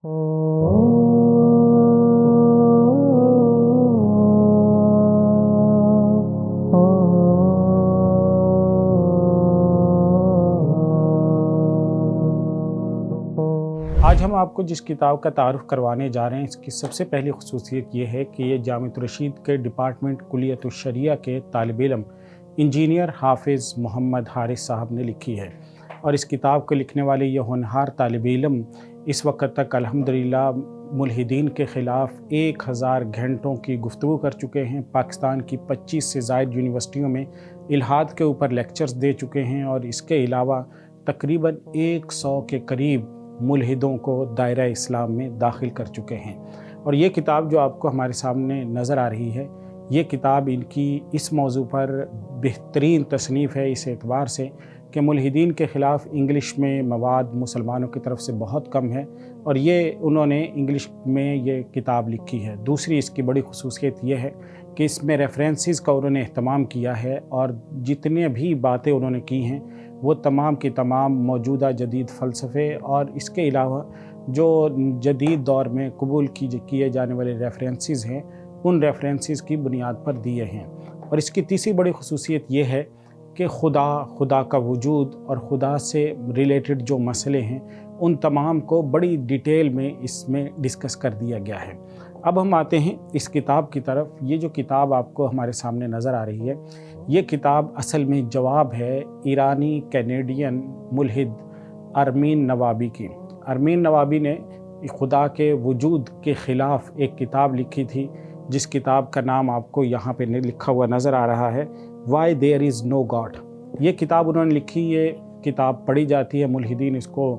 آج ہم آپ کو جس کتاب کا تعارف کروانے جا رہے ہیں، اس کی سب سے پہلی خصوصیت یہ ہے کہ یہ جامعۃ الرشید کے ڈپارٹمنٹ کلیت الشریعہ کے طالب علم انجینئر حافظ محمد حارث صاحب نے لکھی ہے، اور اس کتاب کو لکھنے والے یہ ہونہار طالب علم اس وقت تک الحمدللہ ملحدین کے خلاف 1000 گھنٹوں کی گفتگو کر چکے ہیں، پاکستان کی 25 سے زائد یونیورسٹیوں میں الحاد کے اوپر لیکچرز دے چکے ہیں، اور اس کے علاوہ تقریباً 100 کے قریب ملحدوں کو دائرہ اسلام میں داخل کر چکے ہیں۔ اور یہ کتاب جو آپ کو ہمارے سامنے نظر آ رہی ہے، یہ کتاب ان کی اس موضوع پر بہترین تصنیف ہے، اس اعتبار سے کہ ملحدین کے خلاف انگلش میں مواد مسلمانوں کی طرف سے بہت کم ہے، اور یہ انہوں نے انگلش میں یہ کتاب لکھی ہے۔ دوسری اس کی بڑی خصوصیت یہ ہے کہ اس میں ریفرنسز کا انہوں نے اہتمام کیا ہے، اور جتنے بھی باتیں انہوں نے کی ہیں وہ تمام کی تمام موجودہ جدید فلسفے اور اس کے علاوہ جو جدید دور میں قبول کیے جانے والے ریفرنسز ہیں، ان ریفرنسز کی بنیاد پر دیے ہیں۔ اور اس کی تیسری بڑی خصوصیت یہ ہے کہ خدا کا وجود اور خدا سے ریلیٹڈ جو مسئلے ہیں ان تمام کو بڑی ڈیٹیل میں اس میں ڈسکس کر دیا گیا ہے۔ اب ہم آتے ہیں اس کتاب کی طرف۔ یہ جو کتاب آپ کو ہمارے سامنے نظر آ رہی ہے، یہ کتاب اصل میں جواب ہے ایرانی کینیڈین ملحد ارمین نوابی کی۔ ارمین نوابی نے خدا کے وجود کے خلاف ایک کتاب لکھی تھی، جس کتاب کا نام آپ کو یہاں پہ لکھا ہوا نظر آ رہا ہے، why there is know God. یہ کتاب انہوں نے لکھی، یہ کتاب پڑھی جاتی ہے، ملحدین اس کو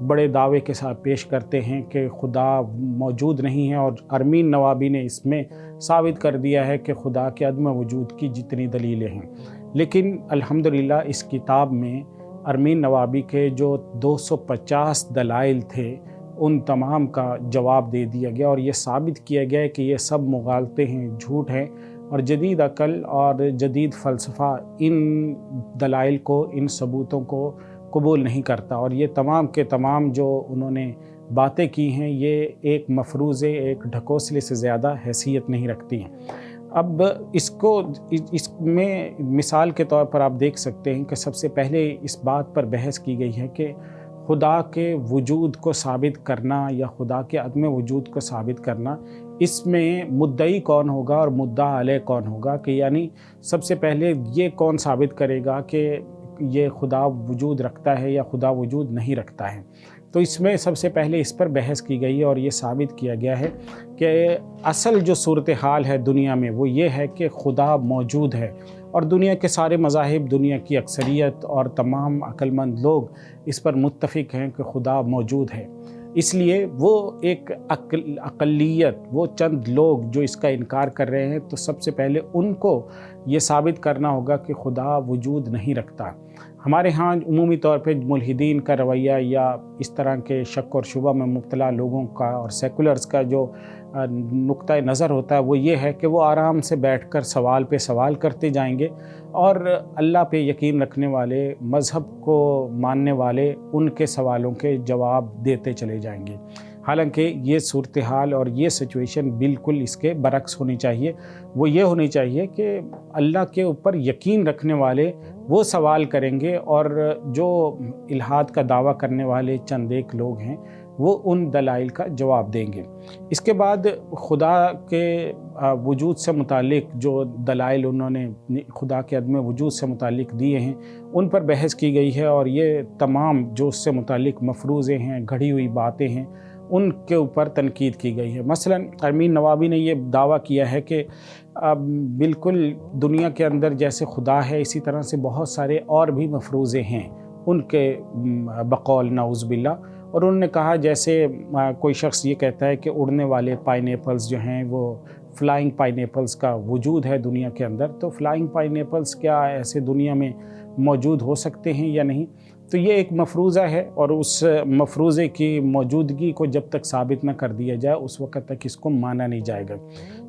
بڑے دعوے کے ساتھ پیش کرتے ہیں کہ خدا موجود نہیں ہے، اور ارمین نوابی نے اس میں ثابت کر دیا ہے کہ خدا کے عدم وجود کی جتنی دلیلیں ہیں۔ لیکن الحمدللہ اس کتاب میں ارمین نوابی کے جو 250 دلائل تھے ان تمام کا جواب دے دیا گیا، اور یہ ثابت کیا گیا کہ یہ سب مغالطے ہیں، جھوٹ ہیں، اور جدید عقل اور جدید فلسفہ ان دلائل کو، ان ثبوتوں کو قبول نہیں کرتا، اور یہ تمام کے تمام جو انہوں نے باتیں کی ہیں یہ ایک مفروضے، ایک ڈھکوسلے سے زیادہ حیثیت نہیں رکھتی ہیں۔ اب اس میں مثال کے طور پر آپ دیکھ سکتے ہیں کہ سب سے پہلے اس بات پر بحث کی گئی ہے کہ خدا کے وجود کو ثابت کرنا یا خدا کے عدم وجود کو ثابت کرنا، اس میں مدعی کون ہوگا اور مدعا علیہ کون ہوگا، کہ یعنی سب سے پہلے یہ کون ثابت کرے گا کہ یہ خدا وجود رکھتا ہے یا خدا وجود نہیں رکھتا ہے۔ تو اس میں سب سے پہلے اس پر بحث کی گئی ہے، اور یہ ثابت کیا گیا ہے کہ اصل جو صورتحال ہے دنیا میں وہ یہ ہے کہ خدا موجود ہے، اور دنیا کے سارے مذاہب، دنیا کی اکثریت اور تمام عقل مند لوگ اس پر متفق ہیں کہ خدا موجود ہے۔ اس لیے وہ ایک اقلیت، وہ چند لوگ جو اس کا انکار کر رہے ہیں، تو سب سے پہلے ان کو یہ ثابت کرنا ہوگا کہ خدا وجود نہیں رکھتا۔ ہمارے ہاں عمومی طور پہ ملحدین کا رویہ یا اس طرح کے شک اور شبہ میں مبتلا لوگوں کا اور سیکولرز کا جو نقطہ نظر ہوتا ہے وہ یہ ہے کہ وہ آرام سے بیٹھ کر سوال پہ سوال کرتے جائیں گے، اور اللہ پہ یقین رکھنے والے، مذہب کو ماننے والے ان کے سوالوں کے جواب دیتے چلے جائیں گے۔ حالانکہ یہ صورتحال اور یہ سچویشن بالکل اس کے برعکس ہونی چاہیے۔ وہ یہ ہونی چاہیے کہ اللہ کے اوپر یقین رکھنے والے وہ سوال کریں گے، اور جو الحاد کا دعویٰ کرنے والے چند ایک لوگ ہیں وہ ان دلائل کا جواب دیں گے۔ اس کے بعد خدا کے وجود سے متعلق جو دلائل انہوں نے خدا کے عدم وجود سے متعلق دیے ہیں ان پر بحث کی گئی ہے، اور یہ تمام جو اس سے متعلق مفروضے ہیں، گھڑی ہوئی باتیں ہیں، ان کے اوپر تنقید کی گئی ہے۔ مثلا ارمین نوابی نے یہ دعویٰ کیا ہے کہ بالکل دنیا کے اندر جیسے خدا ہے اسی طرح سے بہت سارے اور بھی مفروضے ہیں ان کے بقول نعوذ باللہ، اور انہوں نے کہا جیسے کوئی شخص یہ کہتا ہے کہ اڑنے والے پائن ایپلز جو ہیں وہ فلائنگ پائن ایپلز کا وجود ہے دنیا کے اندر، تو فلائنگ پائن ایپلز کیا ایسے دنیا میں موجود ہو سکتے ہیں یا نہیں؟ تو یہ ایک مفروضہ ہے، اور اس مفروضے کی موجودگی کو جب تک ثابت نہ کر دیا جائے اس وقت تک اس کو مانا نہیں جائے گا۔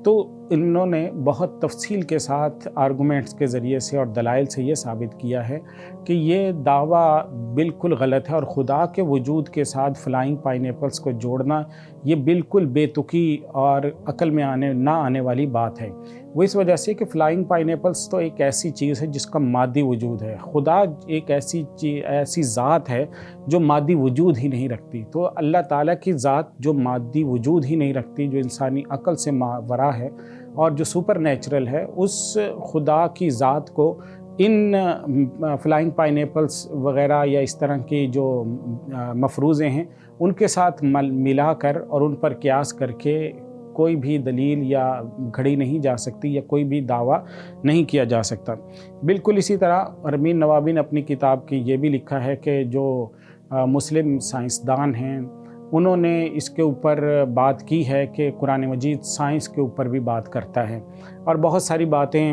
تو انہوں نے بہت تفصیل کے ساتھ آرگومنٹس کے ذریعے سے اور دلائل سے یہ ثابت کیا ہے کہ یہ دعویٰ بالکل غلط ہے، اور خدا کے وجود کے ساتھ فلائنگ پائن ایپلس کو جوڑنا یہ بالکل بے تکی اور عقل میں نہ آنے والی بات ہے۔ وہ اس وجہ سے کہ فلائنگ پائن ایپلس تو ایک ایسی چیز ہے جس کا مادی وجود ہے، خدا ایک ایسی ذات ہے جو مادی وجود ہی نہیں رکھتی۔ تو اللہ تعالیٰ کی ذات جو مادی وجود ہی نہیں رکھتی، جو انسانی عقل سے ماورا ہے اور جو سپر نیچرل ہے، اس خدا کی ذات کو ان فلائنگ پائن ایپلس وغیرہ یا اس طرح کی جو مفروضے ہیں ان کے ساتھ ملا کر اور ان پر قیاس کر کے کوئی بھی دلیل یا گھڑی نہیں جا سکتی، یا کوئی بھی دعویٰ نہیں کیا جا سکتا۔ بالکل اسی طرح ارمین نوابی نے اپنی کتاب کی یہ بھی لکھا ہے کہ جو مسلم سائنسدان ہیں انہوں نے اس کے اوپر بات کی ہے کہ قرآن مجید سائنس کے اوپر بھی بات کرتا ہے، اور بہت ساری باتیں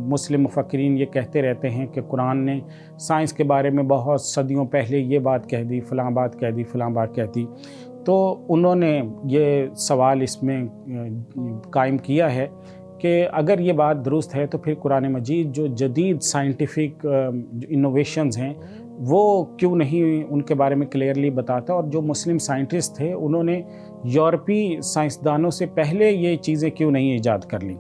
مسلم مفکرین یہ کہتے رہتے ہیں کہ قرآن نے سائنس کے بارے میں بہت صدیوں پہلے یہ بات کہہ دی، فلاں بات کہہ دی، فلاں بات کہہ دی۔ تو انہوں نے یہ سوال اس میں قائم کیا ہے کہ اگر یہ بات درست ہے تو پھر قرآن مجید جو جدید سائنٹیفک انوویشنز ہیں وہ کیوں نہیں ان کے بارے میں کلیئرلی بتاتا، اور جو مسلم سائنٹسٹ تھے انہوں نے یورپی سائنسدانوں سے پہلے یہ چیزیں کیوں نہیں ایجاد کر لیں۔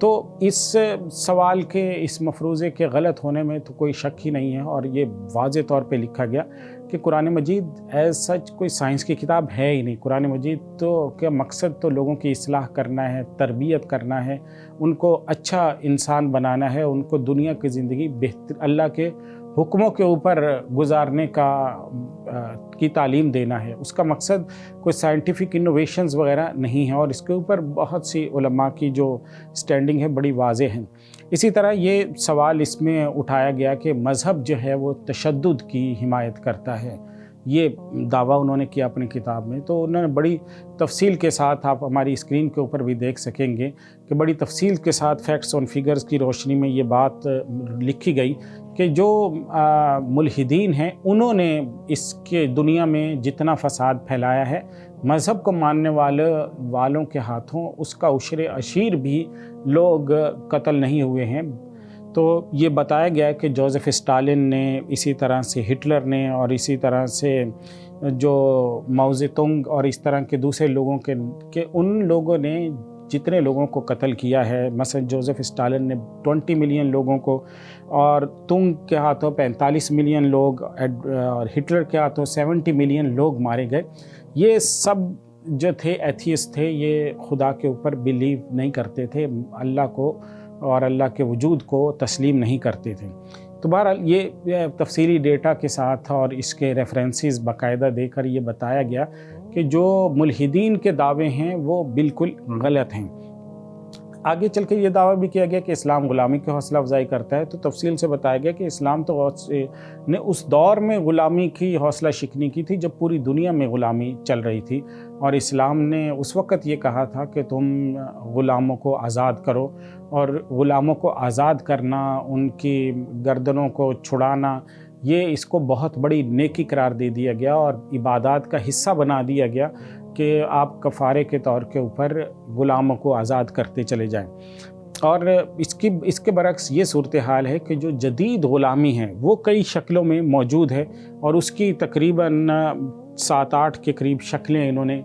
تو اس سوال کے، اس مفروضے کے غلط ہونے میں تو کوئی شک ہی نہیں ہے، اور یہ واضح طور پہ لکھا گیا کہ قرآن مجید ایز سچ کوئی سائنس کی کتاب ہے ہی نہیں۔ قرآن مجید تو کیا مقصد تو لوگوں کی اصلاح کرنا ہے، تربیت کرنا ہے، ان کو اچھا انسان بنانا ہے، ان کو دنیا کی زندگی بہتر اللہ کے حکموں کے اوپر گزارنے کی تعلیم دینا ہے۔ اس کا مقصد کوئی سائنٹیفک انوویشنز وغیرہ نہیں ہے، اور اس کے اوپر بہت سی علماء کی جو سٹینڈنگ ہے بڑی واضح ہے۔ اسی طرح یہ سوال اس میں اٹھایا گیا کہ مذہب جو ہے وہ تشدد کی حمایت کرتا ہے، یہ دعویٰ انہوں نے کیا اپنی کتاب میں۔ تو انہوں نے بڑی تفصیل کے ساتھ، آپ ہماری اسکرین کے اوپر بھی دیکھ سکیں گے کہ بڑی تفصیل کے ساتھ فیکٹس اور فگرز کی روشنی میں یہ بات لکھی گئی کہ جو ملحدین ہیں انہوں نے اس کے دنیا میں جتنا فساد پھیلایا ہے، مذہب کو ماننے والوں کے ہاتھوں اس کا عشر اشیر بھی لوگ قتل نہیں ہوئے ہیں۔ تو یہ بتایا گیا کہ جوزف اسٹالن نے، اسی طرح سے ہٹلر نے، اور اسی طرح سے جو ماؤ زے تونگ اور اس طرح کے دوسرے لوگوں کے ان لوگوں نے جتنے لوگوں کو قتل کیا ہے، مثلا جوزف اسٹالن نے 20 ملین لوگوں کو، اور تونگ کے ہاتھوں 45 ملین لوگ، اور ہٹلر کے ہاتھوں 70 ملین لوگ مارے گئے۔ یہ سب جو تھے ایتھیسٹ تھے، یہ خدا کے اوپر بلیو نہیں کرتے تھے، اللہ کو اور اللہ کے وجود کو تسلیم نہیں کرتے تھے۔ تو بہرحال یہ تفصیلی ڈیٹا کے ساتھ اور اس کے ریفرنسز باقاعدہ دے کر یہ بتایا گیا کہ جو ملحدین کے دعوے ہیں وہ بالکل غلط ہیں۔ آگے چل کے یہ دعویٰ بھی کیا گیا کہ اسلام غلامی کی حوصلہ افزائی کرتا ہے، تو تفصیل سے بتایا گیا کہ اسلام تو نے اس دور میں غلامی کی حوصلہ شکنی کی تھی جب پوری دنیا میں غلامی چل رہی تھی، اور اسلام نے اس وقت یہ کہا تھا کہ تم غلاموں کو آزاد کرو، اور غلاموں کو آزاد کرنا، ان کی گردنوں کو چھڑانا، یہ اس کو بہت بڑی نیکی قرار دے دیا گیا اور عبادات کا حصہ بنا دیا گیا کہ آپ کفارے کے طور کے اوپر غلاموں کو آزاد کرتے چلے جائیں۔ اور اس کے برعکس یہ صورتحال ہے کہ جو جدید غلامی ہے وہ کئی شکلوں میں موجود ہے، اور اس کی تقریباً 7-8 کے قریب شکلیں انہوں نے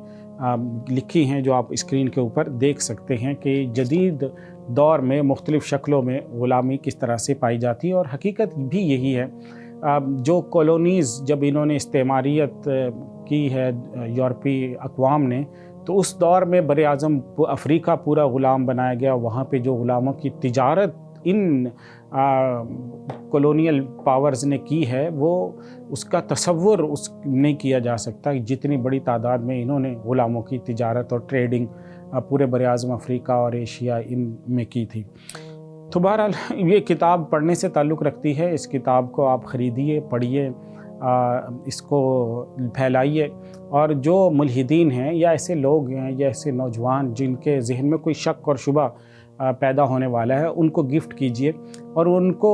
لکھی ہیں، جو آپ اسکرین کے اوپر دیکھ سکتے ہیں کہ جدید دور میں مختلف شکلوں میں غلامی کس طرح سے پائی جاتی ہے۔ اور حقیقت بھی یہی ہے، جو کالونیز جب انہوں نے استعماریت کی ہے یورپی اقوام نے، تو اس دور میں بر اعظم افریقہ پورا غلام بنایا گیا۔ وہاں پہ جو غلاموں کی تجارت ان کالونیل پاورز نے کی ہے، وہ اس کا تصور نہیں کیا جا سکتا، جتنی بڑی تعداد میں انہوں نے غلاموں کی تجارت اور ٹریڈنگ پورے بر اعظم افریقہ اور ایشیا ان میں کی تھی۔ تو بہرحال یہ کتاب پڑھنے سے تعلق رکھتی ہے، اس کتاب کو آپ خریدیے، پڑھیے، اس کو پھیلائیے، اور جو ملحدین ہیں یا ایسے لوگ ہیں یا ایسے نوجوان جن کے ذہن میں کوئی شک اور شبہ پیدا ہونے والا ہے، ان کو گفٹ کیجیے اور ان کو